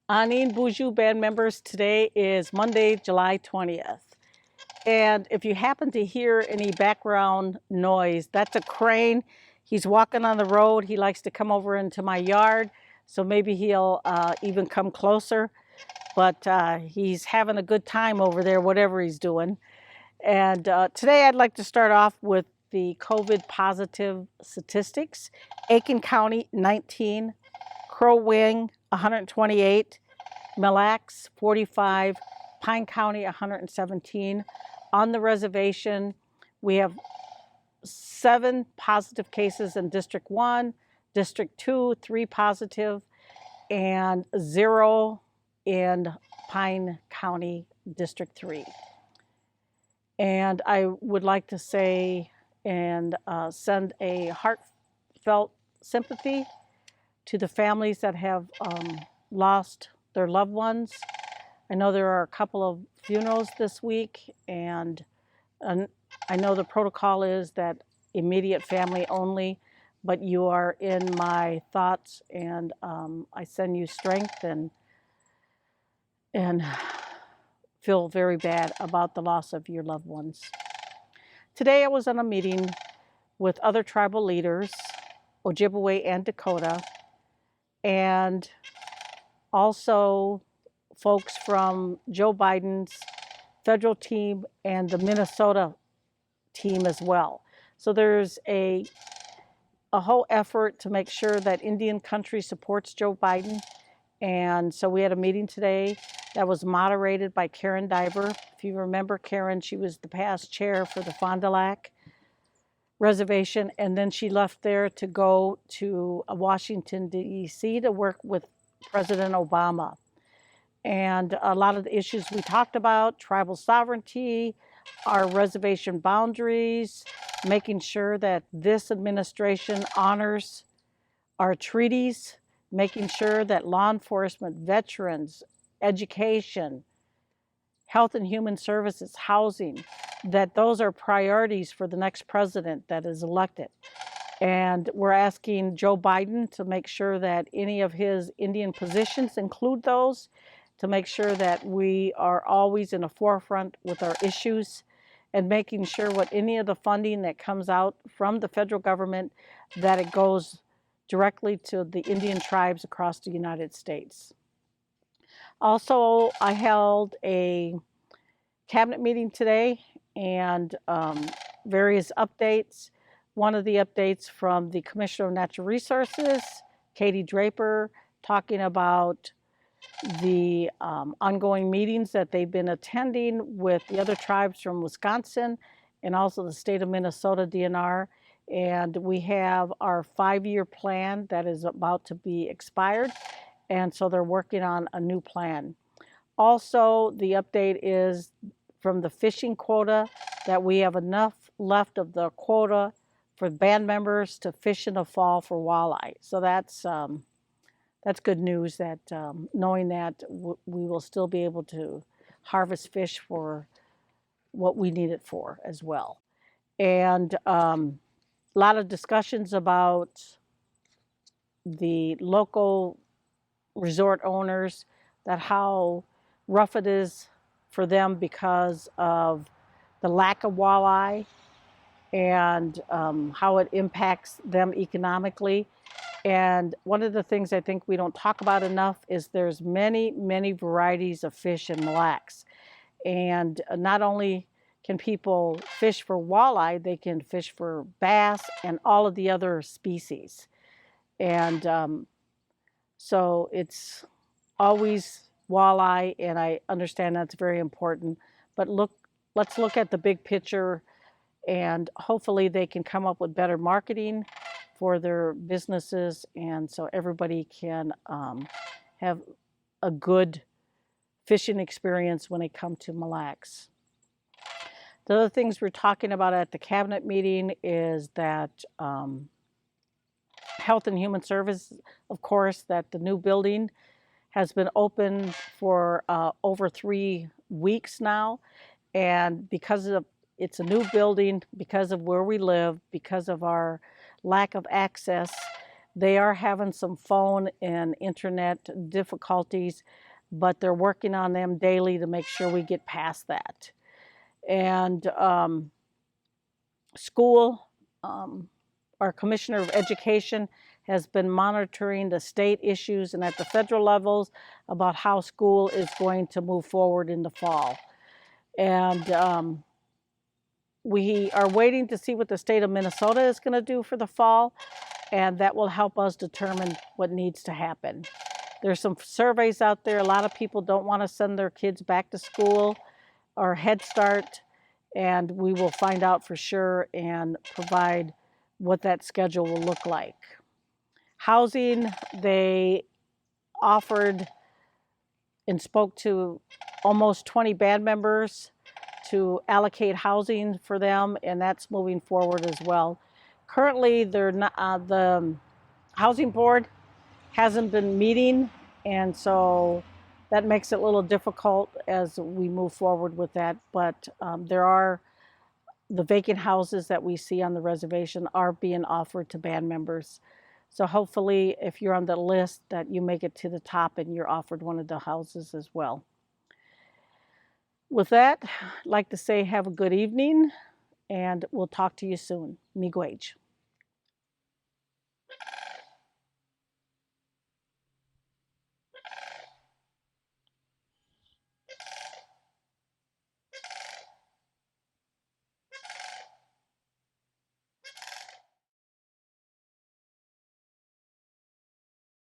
Anin Buju band members, today is Monday, July 20th. And if you happen to hear any background noise, that's a crane. He's walking on the road. He likes to come over into my yard, so maybe he'll even come closer. But he's having a good time over there, whatever he's doing. And today I'd like to start off with the COVID positive statistics. Aiken County, 19. Crow Wing, 128. Mille, 45. Pine County, 117. On the reservation, we have 7 positive cases in District 1, District 2, 3 positive, and 0 in Pine County, District 3. And I would like to say and send a heartfelt sympathy to the families that have lost their loved ones. I know there are a couple of funerals this week, and I know the protocol is that immediate family only, but you are in my thoughts, and I send you strength and feel very bad about the loss of your loved ones. Today I was on a meeting with other tribal leaders, Ojibwe and Dakota, and also folks from Joe Biden's federal team and the Minnesota team as well. So there's a whole effort to make sure that Indian country supports Joe Biden. And so we had a meeting today that was moderated by Karen Diver. If you remember Karen, she was the past chair for the Fond du Lac reservation, and then she left there to go to Washington, D.C. to work with President Obama. And a lot of the issues we talked about, tribal sovereignty, our reservation boundaries, making sure that this administration honors our treaties, making sure that law enforcement, veterans, education, health and human services, housing, that those are priorities for the next president that is elected. And we're asking Joe Biden to make sure that any of his Indian positions include those, to make sure that we are always in the forefront with our issues, and making sure what any of the funding that comes out from the federal government, that it goes directly to the Indian tribes across the United States. Also, I held a cabinet meeting today and various updates. One of the updates from the Commissioner of Natural Resources, Katie Draper, talking about the ongoing meetings that they've been attending with the other tribes from Wisconsin and also the state of Minnesota DNR. And we have our 5-year plan that is about to be expired. And so they're working on a new plan. Also, the update is from the fishing quota that we have enough left of the quota for band members to fish in the fall for walleye. So that's good news, that knowing that we will still be able to harvest fish for what we need it for as well. And a lot of discussions about the local resort owners, that how rough it is for them because of the lack of walleye and how it impacts them economically. And one of the things I think we don't talk about enough is there's many, many varieties of fish in Mille. And not only can people fish for walleye, they can fish for bass and all of the other species. And so it's always walleye, and I understand that's very important. But let's look at the big picture, and hopefully they can come up with better marketing for their businesses, and so everybody can have a good fishing experience when they come to Mille Lacs. The other things we're talking about at the cabinet meeting is that Health and Human Services, of course, that the new building has been open for over 3 weeks now, and because of it's a new building, because of where we live, because of our lack of access, They are having some phone and internet difficulties, but they're working on them daily to make sure we get past that. And school, our Commissioner of Education has been monitoring the state issues and at the federal levels about how school is going to move forward in the fall. And we are waiting to see what the state of Minnesota is going to do for the fall, and that will help us determine what needs to happen. There's some surveys out there. A lot of people don't want to send their kids back to school or Head Start, and we will find out for sure and provide what that schedule will look like. Housing, they offered and spoke to almost 20 band members to allocate housing for them, and that's moving forward as well. Currently, they're not, the housing board hasn't been meeting, and so that makes it a little difficult as we move forward with that. But there are the vacant houses that we see on the reservation are being offered to band members. So hopefully, if you're on the list, that you make it to the top and you're offered one of the houses as well. With that, I'd like to say have a good evening, and we'll talk to you soon. Miigwech.